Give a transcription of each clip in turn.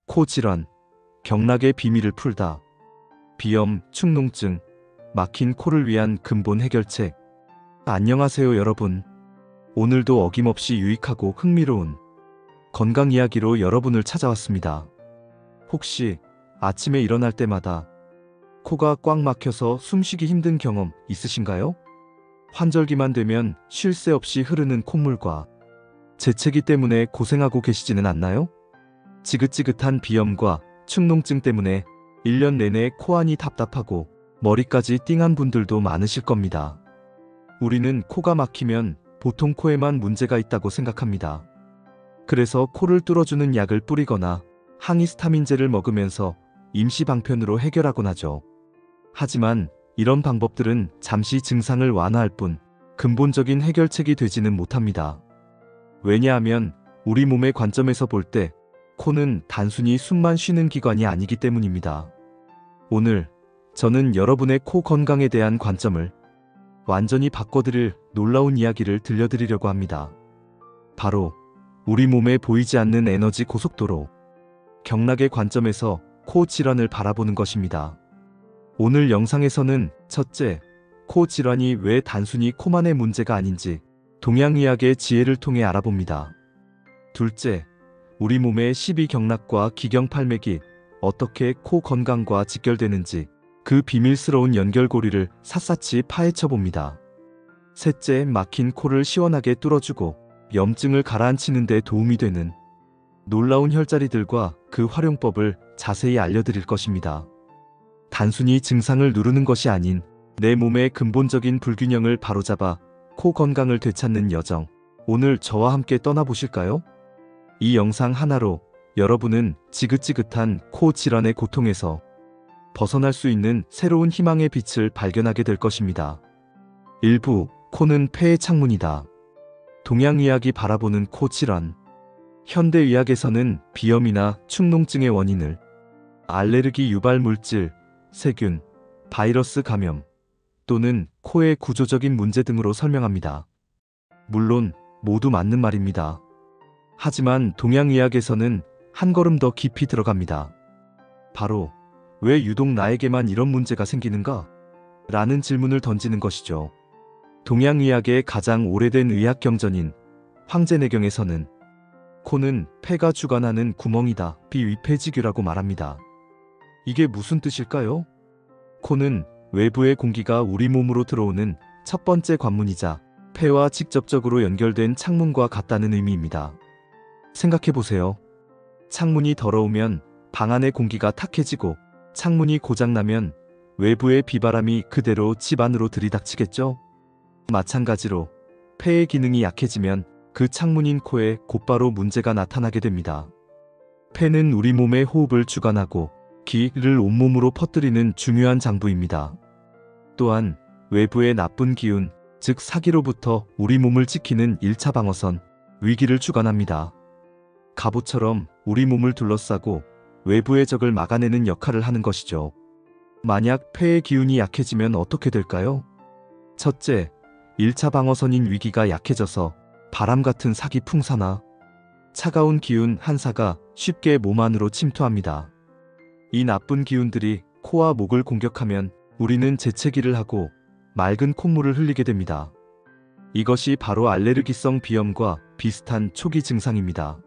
코 질환, 경락의 비밀을 풀다. 비염, 축농증, 막힌 코를 위한 근본 해결책. 안녕하세요 여러분. 오늘도 어김없이 유익하고 흥미로운 건강 이야기로 여러분을 찾아왔습니다. 혹시 아침에 일어날 때마다 코가 꽉 막혀서 숨쉬기 힘든 경험 있으신가요? 환절기만 되면 쉴 새 없이 흐르는 콧물과 재채기 때문에 고생하고 계시지는 않나요? 지긋지긋한 비염과 축농증 때문에 1년 내내 코안이 답답하고 머리까지 띵한 분들도 많으실 겁니다. 우리는 코가 막히면 보통 코에만 문제가 있다고 생각합니다. 그래서 코를 뚫어주는 약을 뿌리거나 항히스타민제를 먹으면서 임시 방편으로 해결하곤 하죠. 하지만 이런 방법들은 잠시 증상을 완화할 뿐 근본적인 해결책이 되지는 못합니다. 왜냐하면 우리 몸의 관점에서 볼 때 코는 단순히 숨만 쉬는 기관이 아니기 때문입니다. 오늘 저는 여러분의 코 건강에 대한 관점을 완전히 바꿔드릴 놀라운 이야기를 들려드리려고 합니다. 바로 우리 몸에 보이지 않는 에너지 고속도로, 경락의 관점에서 코 질환을 바라보는 것입니다. 오늘 영상에서는 첫째, 코 질환이 왜 단순히 코만의 문제가 아닌지 동양의학의 지혜를 통해 알아봅니다. 둘째, 우리 몸의 12경락과 기경팔맥이 어떻게 코 건강과 직결되는지 그 비밀스러운 연결고리를 샅샅이 파헤쳐 봅니다. 셋째, 막힌 코를 시원하게 뚫어주고 염증을 가라앉히는 데 도움이 되는 놀라운 혈자리들과 그 활용법을 자세히 알려드릴 것입니다. 단순히 증상을 누르는 것이 아닌 내 몸의 근본적인 불균형을 바로잡아 코 건강을 되찾는 여정, 오늘 저와 함께 떠나보실까요? 이 영상 하나로 여러분은 지긋지긋한 코 질환의 고통에서 벗어날 수 있는 새로운 희망의 빛을 발견하게 될 것입니다. 일부, 코는 폐의 창문이다. 동양의학이 바라보는 코 질환. 현대의학에서는 비염이나 축농증의 원인을 알레르기 유발 물질, 세균, 바이러스 감염 또는 코의 구조적인 문제 등으로 설명합니다. 물론 모두 맞는 말입니다. 하지만 동양의학에서는 한 걸음 더 깊이 들어갑니다. 바로 왜 유독 나에게만 이런 문제가 생기는가? 라는 질문을 던지는 것이죠. 동양의학의 가장 오래된 의학 경전인 황제내경에서는 코는 폐가 주관하는 구멍이다, 비위폐지규라고 말합니다. 이게 무슨 뜻일까요? 코는 외부의 공기가 우리 몸으로 들어오는 첫 번째 관문이자 폐와 직접적으로 연결된 창문과 같다는 의미입니다. 생각해보세요. 창문이 더러우면 방 안의 공기가 탁해지고 창문이 고장나면 외부의 비바람이 그대로 집 안으로 들이닥치겠죠? 마찬가지로 폐의 기능이 약해지면 그 창문인 코에 곧바로 문제가 나타나게 됩니다. 폐는 우리 몸의 호흡을 주관하고 기를 온몸으로 퍼뜨리는 중요한 장부입니다. 또한 외부의 나쁜 기운, 즉 사기로부터 우리 몸을 지키는 1차 방어선, 위기를 주관합니다. 갑옷처럼 우리 몸을 둘러싸고 외부의 적을 막아내는 역할을 하는 것이죠. 만약 폐의 기운이 약해지면 어떻게 될까요? 첫째, 1차 방어선인 위기가 약해져서 바람 같은 사기 풍사나 차가운 기운 한사가 쉽게 몸 안으로 침투합니다. 이 나쁜 기운들이 코와 목을 공격하면 우리는 재채기를 하고 맑은 콧물을 흘리게 됩니다. 이것이 바로 알레르기성 비염과 비슷한 초기 증상입니다.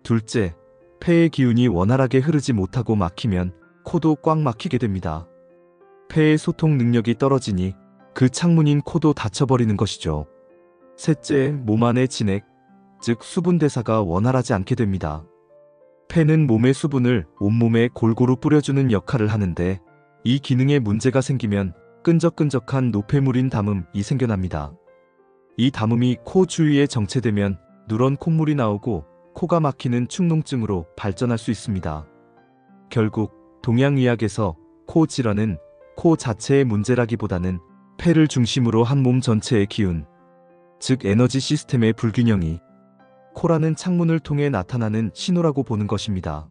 둘째, 폐의 기운이 원활하게 흐르지 못하고 막히면 코도 꽉 막히게 됩니다. 폐의 소통 능력이 떨어지니 그 창문인 코도 닫혀버리는 것이죠. 셋째, 몸 안의 진액, 즉 수분 대사가 원활하지 않게 됩니다. 폐는 몸의 수분을 온몸에 골고루 뿌려주는 역할을 하는데 이 기능에 문제가 생기면 끈적끈적한 노폐물인 담음이 생겨납니다. 이 담음이 코 주위에 정체되면 누런 콧물이 나오고 코가 막히는 축농증으로 발전할 수 있습니다. 결국 동양의학에서 코 질환은 코 자체의 문제라기보다는 폐를 중심으로 한 몸 전체의 기운, 즉 에너지 시스템의 불균형이 코라는 창문을 통해 나타나는 신호라고 보는 것입니다.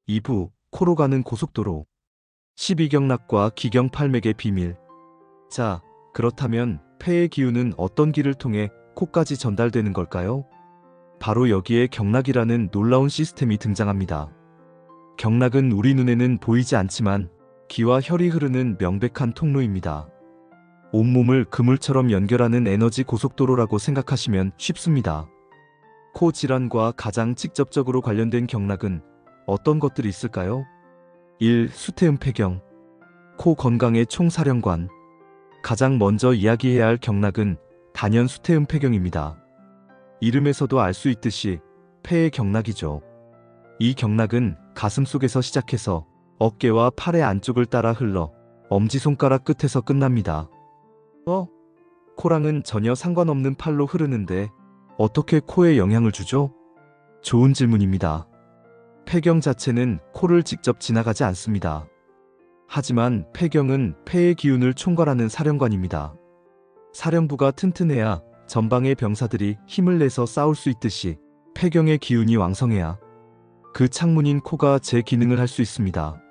2부, 코로 가는 고속도로. 12경락과 기경팔맥의 비밀. 자, 그렇다면 폐의 기운은 어떤 길을 통해 코까지 전달되는 걸까요? 바로 여기에 경락이라는 놀라운 시스템이 등장합니다. 경락은 우리 눈에는 보이지 않지만 기와 혈이 흐르는 명백한 통로입니다. 온몸을 그물처럼 연결하는 에너지 고속도로라고 생각하시면 쉽습니다. 코 질환과 가장 직접적으로 관련된 경락은 어떤 것들이 있을까요? 1. 수태음폐경. 코 건강의 총사령관. 가장 먼저 이야기해야 할 경락은 단연 수태음폐경입니다. 이름에서도 알 수 있듯이 폐의 경락이죠. 이 경락은 가슴 속에서 시작해서 어깨와 팔의 안쪽을 따라 흘러 엄지손가락 끝에서 끝납니다. 코랑은 전혀 상관없는 팔로 흐르는데 어떻게 코에 영향을 주죠? 좋은 질문입니다. 폐경 자체는 코를 직접 지나가지 않습니다. 하지만 폐경은 폐의 기운을 총괄하는 사령관입니다. 사령부가 튼튼해야 전방의 병사들이 힘을 내서 싸울 수 있듯이 폐경의 기운이 왕성해야 그 창문인 코가 제 기능을 할 수 있습니다.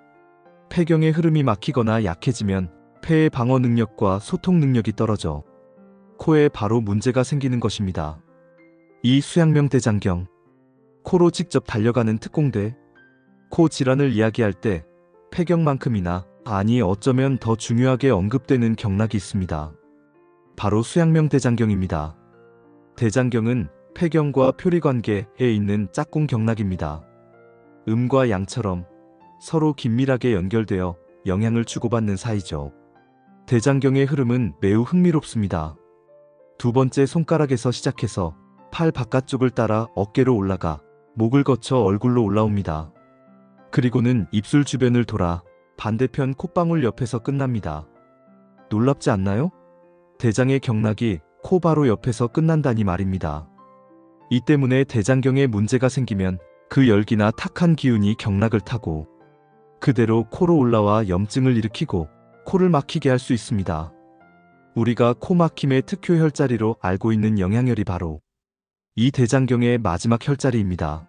폐경의 흐름이 막히거나 약해지면 폐의 방어 능력과 소통 능력이 떨어져 코에 바로 문제가 생기는 것입니다. 이 수양명 대장경. 코로 직접 달려가는 특공대. 코 질환을 이야기할 때 폐경만큼이나 아니 어쩌면 더 중요하게 언급되는 경락이 있습니다. 바로 수양명 대장경입니다. 대장경은 폐경과 표리 관계에 있는 짝꿍 경락입니다. 음과 양처럼 서로 긴밀하게 연결되어 영향을 주고받는 사이죠. 대장경의 흐름은 매우 흥미롭습니다. 두 번째 손가락에서 시작해서 팔 바깥쪽을 따라 어깨로 올라가 목을 거쳐 얼굴로 올라옵니다. 그리고는 입술 주변을 돌아 반대편 콧방울 옆에서 끝납니다. 놀랍지 않나요? 대장의 경락이 코 바로 옆에서 끝난다니 말입니다. 이 때문에 대장경에 문제가 생기면 그 열기나 탁한 기운이 경락을 타고 그대로 코로 올라와 염증을 일으키고 코를 막히게 할 수 있습니다. 우리가 코 막힘의 특효 혈자리로 알고 있는 영양혈이 바로 이 대장경의 마지막 혈자리입니다.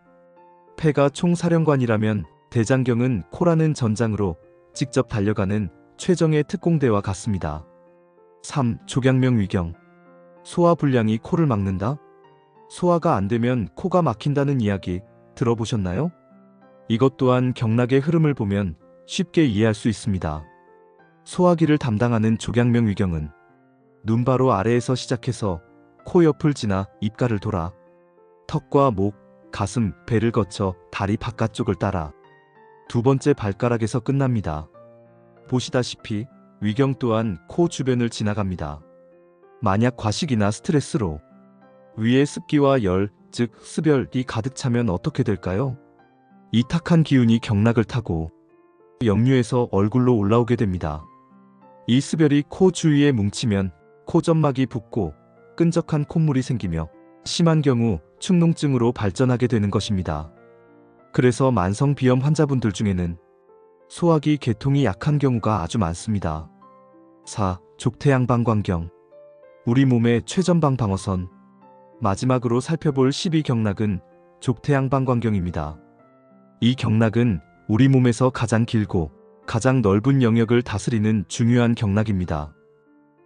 폐가 총사령관이라면 대장경은 코라는 전장으로 직접 달려가는 최정의 특공대와 같습니다. 3. 족양명 위경. 소화 불량이 코를 막는다? 소화가 안 되면 코가 막힌다는 이야기 들어보셨나요? 이것 또한 경락의 흐름을 보면 쉽게 이해할 수 있습니다. 소화기를 담당하는 족양명 위경은 눈 바로 아래에서 시작해서 코 옆을 지나 입가를 돌아 턱과 목, 가슴, 배를 거쳐 다리 바깥쪽을 따라 두 번째 발가락에서 끝납니다. 보시다시피 위경 또한 코 주변을 지나갑니다. 만약 과식이나 스트레스로 위에 습기와 열, 즉 습열이 가득 차면 어떻게 될까요? 이 탁한 기운이 경락을 타고 역류해서 얼굴로 올라오게 됩니다. 이 습열이 코 주위에 뭉치면 코점막이 붓고 끈적한 콧물이 생기며 심한 경우 축농증으로 발전하게 되는 것입니다. 그래서 만성 비염 환자분들 중에는 소화기 계통이 약한 경우가 아주 많습니다. 4. 족태양방광경. 우리 몸의 최전방 방어선. 마지막으로 살펴볼 12경락은 족태양방광경입니다. 이 경락은 우리 몸에서 가장 길고 가장 넓은 영역을 다스리는 중요한 경락입니다.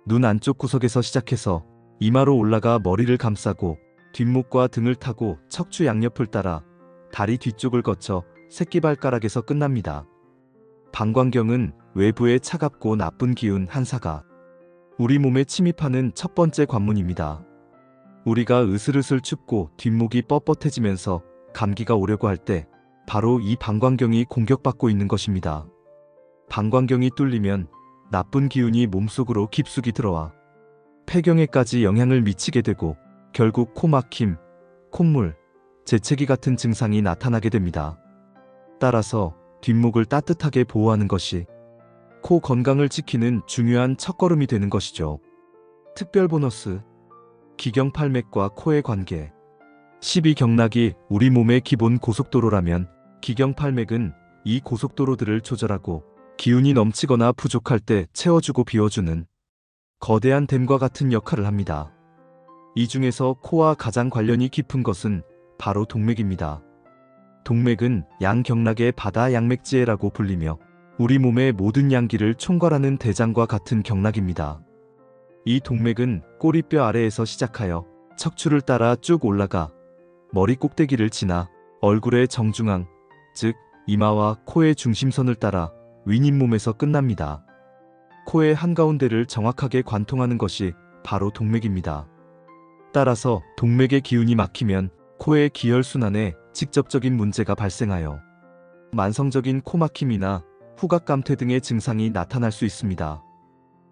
눈 안쪽 구석에서 시작해서 이마로 올라가 머리를 감싸고 뒷목과 등을 타고 척추 양옆을 따라 다리 뒤쪽을 거쳐 새끼발가락에서 끝납니다. 방광경은 외부의 차갑고 나쁜 기운 한사가 우리 몸에 침입하는 첫 번째 관문입니다. 우리가 으슬으슬 춥고 뒷목이 뻣뻣해지면서 감기가 오려고 할 때 바로 이 방광경이 공격받고 있는 것입니다. 방광경이 뚫리면 나쁜 기운이 몸속으로 깊숙이 들어와 폐경에까지 영향을 미치게 되고 결국 코막힘, 콧물, 재채기 같은 증상이 나타나게 됩니다. 따라서 뒷목을 따뜻하게 보호하는 것이 코 건강을 지키는 중요한 첫걸음이 되는 것이죠. 특별 보너스. 기경팔맥과 코의 관계. 12경락이 우리 몸의 기본 고속도로라면 기경팔맥은 이 고속도로들을 조절하고 기운이 넘치거나 부족할 때 채워주고 비워주는 거대한 댐과 같은 역할을 합니다. 이 중에서 코와 가장 관련이 깊은 것은 바로 동맥입니다. 동맥은 양경락의 바다 양맥지혜라고 불리며 우리 몸의 모든 양기를 총괄하는 대장과 같은 경락입니다. 이 동맥은 꼬리뼈 아래에서 시작하여 척추를 따라 쭉 올라가 머리 꼭대기를 지나 얼굴의 정중앙, 즉 이마와 코의 중심선을 따라 윗잇몸에서 끝납니다. 코의 한가운데를 정확하게 관통하는 것이 바로 동맥입니다. 따라서 동맥의 기운이 막히면 코의 기혈순환에 직접적인 문제가 발생하여 만성적인 코막힘이나 후각감퇴 등의 증상이 나타날 수 있습니다.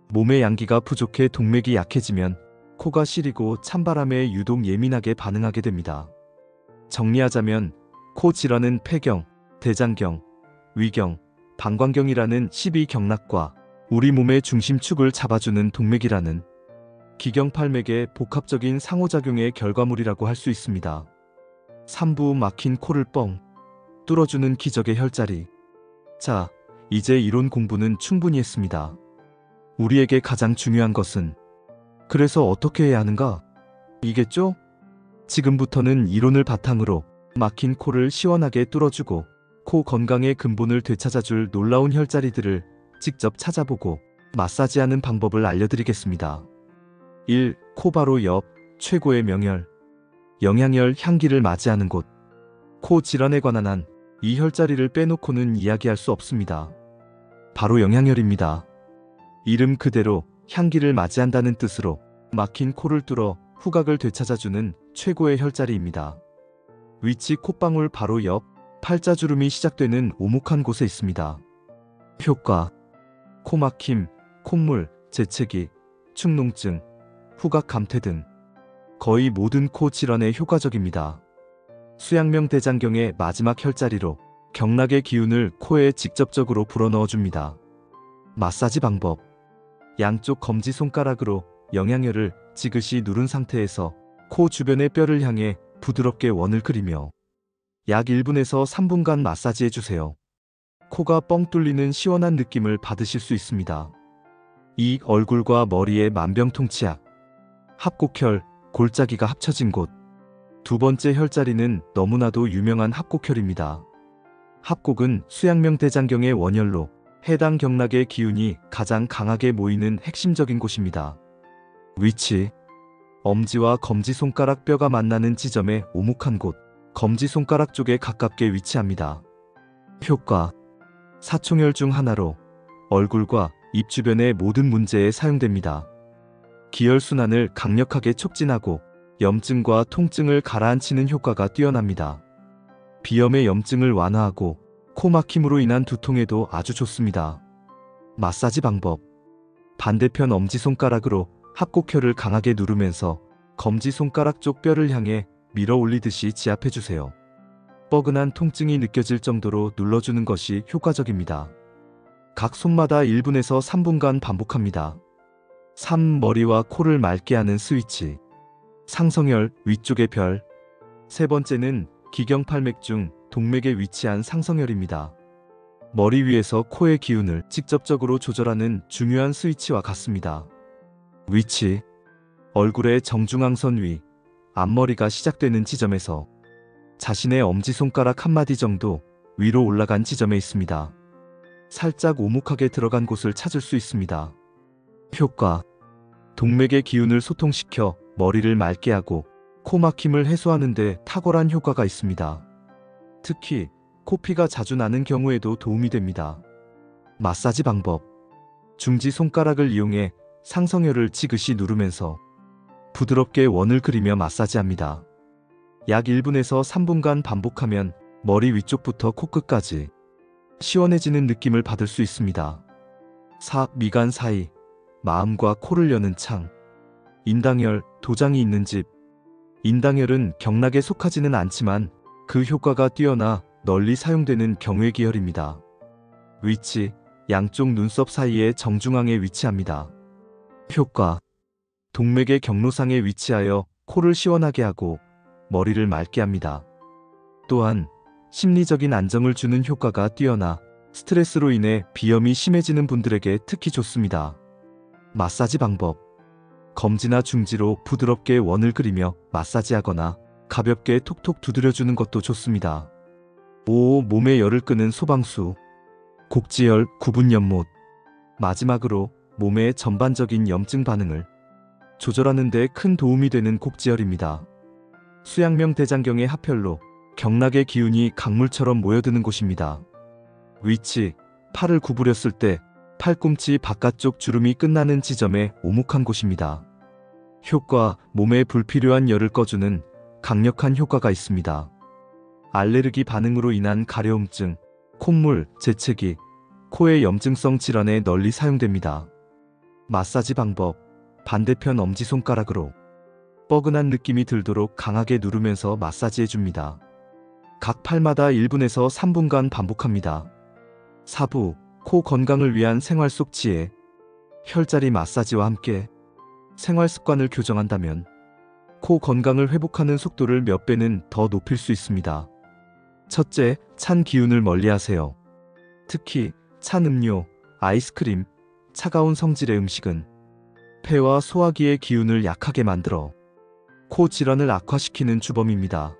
몸의 양기가 부족해 동맥이 약해지면 코가 시리고 찬바람에 유독 예민하게 반응하게 됩니다. 정리하자면 코 질환은 폐경, 대장경, 위경, 방광경이라는 12경락과 우리 몸의 중심축을 잡아주는 동맥이라는 기경팔맥의 복합적인 상호작용의 결과물이라고 할 수 있습니다. 3부 막힌 코를 뻥 뚫어주는 기적의 혈자리. 자, 이제 이론 공부는 충분히 했습니다. 우리에게 가장 중요한 것은 그래서 어떻게 해야 하는가? 이겠죠? 지금부터는 이론을 바탕으로 막힌 코를 시원하게 뚫어주고 코 건강의 근본을 되찾아줄 놀라운 혈자리들을 직접 찾아보고 마사지하는 방법을 알려드리겠습니다. 1. 코 바로 옆 최고의 명혈. 영양혈 향기를 맞이하는 곳. 코 질환에 관한 한 이 혈자리를 빼놓고는 이야기할 수 없습니다. 바로 영양혈입니다. 이름 그대로 향기를 맞이한다는 뜻으로 막힌 코를 뚫어 후각을 되찾아주는 최고의 혈자리입니다. 위치 콧방울 바로 옆 팔자주름이 시작되는 오목한 곳에 있습니다. 효과 코막힘, 콧물, 재채기, 축농증, 후각 감퇴 등 거의 모든 코 질환에 효과적입니다. 수양명 대장경의 마지막 혈자리로 경락의 기운을 코에 직접적으로 불어넣어줍니다. 마사지 방법. 양쪽 검지손가락으로 영양혈을 지그시 누른 상태에서 코 주변의 뼈를 향해 부드럽게 원을 그리며 약 1분에서 3분간 마사지해주세요. 코가 뻥 뚫리는 시원한 느낌을 받으실 수 있습니다. 2. 얼굴과 머리의 만병통치약. 합곡혈, 골짜기가 합쳐진 곳. 두 번째 혈자리는 너무나도 유명한 합곡혈입니다. 합곡은 수양명 대장경의 원혈로 해당 경락의 기운이 가장 강하게 모이는 핵심적인 곳입니다. 위치 엄지와 검지손가락 뼈가 만나는 지점의 오목한 곳, 검지손가락 쪽에 가깝게 위치합니다. 효과 사총혈 중 하나로 얼굴과 입 주변의 모든 문제에 사용됩니다. 기혈순환을 강력하게 촉진하고 염증과 통증을 가라앉히는 효과가 뛰어납니다. 비염의 염증을 완화하고 코막힘으로 인한 두통에도 아주 좋습니다. 마사지 방법. 반대편 엄지손가락으로 합곡혈을 강하게 누르면서 검지손가락 쪽 뼈를 향해 밀어 올리듯이 지압해주세요. 뻐근한 통증이 느껴질 정도로 눌러주는 것이 효과적입니다. 각 손마다 1분에서 3분간 반복합니다. 3. 머리와 코를 맑게 하는 스위치. 상성혈, 위쪽의 별. 세 번째는 기경팔맥 중 동맥에 위치한 상성혈입니다. 머리 위에서 코의 기운을 직접적으로 조절하는 중요한 스위치와 같습니다. 위치 얼굴의 정중앙선 위, 앞머리가 시작되는 지점에서 자신의 엄지손가락 한마디 정도 위로 올라간 지점에 있습니다. 살짝 오목하게 들어간 곳을 찾을 수 있습니다. 효과 동맥의 기운을 소통시켜 머리를 맑게 하고 코막힘을 해소하는 데 탁월한 효과가 있습니다. 특히 코피가 자주 나는 경우에도 도움이 됩니다. 마사지 방법. 중지 손가락을 이용해 상성혈을 지그시 누르면서 부드럽게 원을 그리며 마사지합니다. 약 1분에서 3분간 반복하면 머리 위쪽부터 코끝까지 시원해지는 느낌을 받을 수 있습니다. 4. 미간 사이, 마음과 코를 여는 창. 인당혈, 도장이 있는 집. 인당혈은 경락에 속하지는 않지만 그 효과가 뛰어나 널리 사용되는 경외기혈입니다. 위치, 양쪽 눈썹 사이의 정중앙에 위치합니다. 효과 동맥의 경로상에 위치하여 코를 시원하게 하고 머리를 맑게 합니다. 또한 심리적인 안정을 주는 효과가 뛰어나 스트레스로 인해 비염이 심해지는 분들에게 특히 좋습니다. 마사지 방법. 검지나 중지로 부드럽게 원을 그리며 마사지하거나 가볍게 톡톡 두드려주는 것도 좋습니다. 5. 몸에 열을 끄는 소방수. 곡지혈, 구분연못. 마지막으로 몸의 전반적인 염증 반응을 조절하는 데 큰 도움이 되는 곡지혈입니다. 수양명 대장경의 합혈로 경락의 기운이 강물처럼 모여드는 곳입니다. 위치, 팔을 구부렸을 때 팔꿈치 바깥쪽 주름이 끝나는 지점에 오목한 곳입니다. 효과, 몸에 불필요한 열을 꺼주는 강력한 효과가 있습니다. 알레르기 반응으로 인한 가려움증, 콧물, 재채기, 코의 염증성 질환에 널리 사용됩니다. 마사지 방법, 반대편 엄지손가락으로 뻐근한 느낌이 들도록 강하게 누르면서 마사지해줍니다. 각 팔마다 1분에서 3분간 반복합니다. 4부, 코 건강을 위한 생활 속 지혜. 혈자리 마사지와 함께 생활 습관을 교정한다면 코 건강을 회복하는 속도를 몇 배는 더 높일 수 있습니다. 첫째, 찬 기운을 멀리하세요. 특히 찬 음료, 아이스크림, 차가운 성질의 음식은 폐와 소화기의 기운을 약하게 만들어 코 질환을 악화시키는 주범입니다.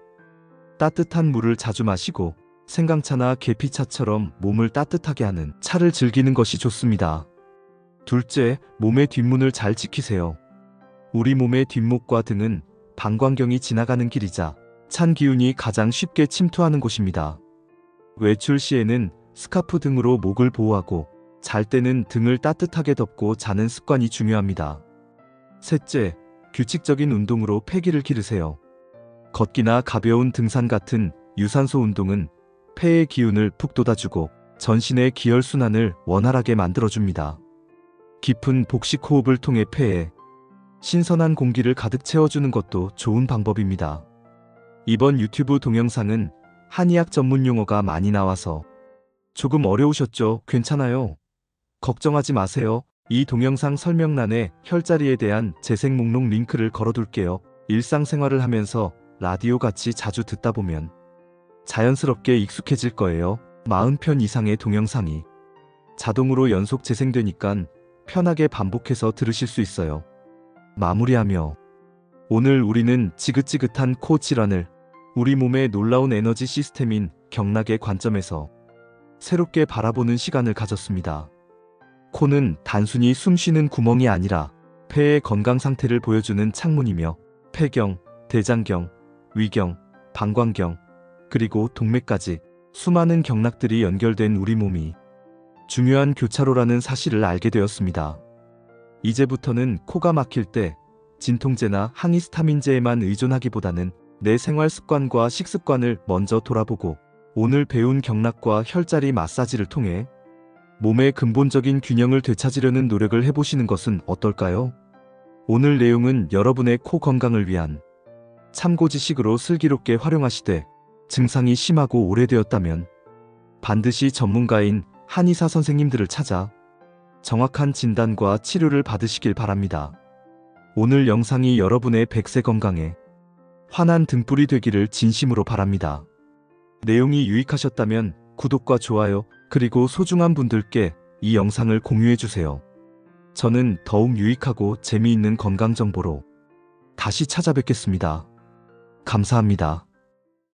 따뜻한 물을 자주 마시고 생강차나 계피차처럼 몸을 따뜻하게 하는 차를 즐기는 것이 좋습니다. 둘째, 몸의 뒷문을 잘 지키세요. 우리 몸의 뒷목과 등은 방광경이 지나가는 길이자 찬 기운이 가장 쉽게 침투하는 곳입니다. 외출 시에는 스카프 등으로 목을 보호하고 잘 때는 등을 따뜻하게 덮고 자는 습관이 중요합니다. 셋째, 규칙적인 운동으로 폐기를 기르세요. 걷기나 가벼운 등산 같은 유산소 운동은 폐의 기운을 푹 돋아주고 전신의 기혈순환을 원활하게 만들어줍니다. 깊은 복식 호흡을 통해 폐에 신선한 공기를 가득 채워주는 것도 좋은 방법입니다. 이번 유튜브 동영상은 한의학 전문 용어가 많이 나와서 조금 어려우셨죠? 괜찮아요. 걱정하지 마세요. 이 동영상 설명란에 혈자리에 대한 재생 목록 링크를 걸어둘게요. 일상생활을 하면서 라디오 같이 자주 듣다 보면 자연스럽게 익숙해질 거예요. 40편 이상의 동영상이 자동으로 연속 재생되니까 편하게 반복해서 들으실 수 있어요. 마무리하며 오늘 우리는 지긋지긋한 코 질환을 우리 몸의 놀라운 에너지 시스템인 경락의 관점에서 새롭게 바라보는 시간을 가졌습니다. 코는 단순히 숨 쉬는 구멍이 아니라 폐의 건강 상태를 보여주는 창문이며 폐경, 대장경, 위경, 방광경, 그리고 동맥까지 수많은 경락들이 연결된 우리 몸이 중요한 교차로라는 사실을 알게 되었습니다. 이제부터는 코가 막힐 때 진통제나 항히스타민제에만 의존하기보다는 내 생활 습관과 식습관을 먼저 돌아보고 오늘 배운 경락과 혈자리 마사지를 통해 몸의 근본적인 균형을 되찾으려는 노력을 해보시는 것은 어떨까요? 오늘 내용은 여러분의 코 건강을 위한 참고 지식으로 슬기롭게 활용하시되 증상이 심하고 오래되었다면 반드시 전문가인 한의사 선생님들을 찾아 정확한 진단과 치료를 받으시길 바랍니다. 오늘 영상이 여러분의 백세 건강에 환한 등불이 되기를 진심으로 바랍니다. 내용이 유익하셨다면 구독과 좋아요, 그리고 소중한 분들께 이 영상을 공유해주세요. 저는 더욱 유익하고 재미있는 건강 정보로 다시 찾아뵙겠습니다. 감사합니다.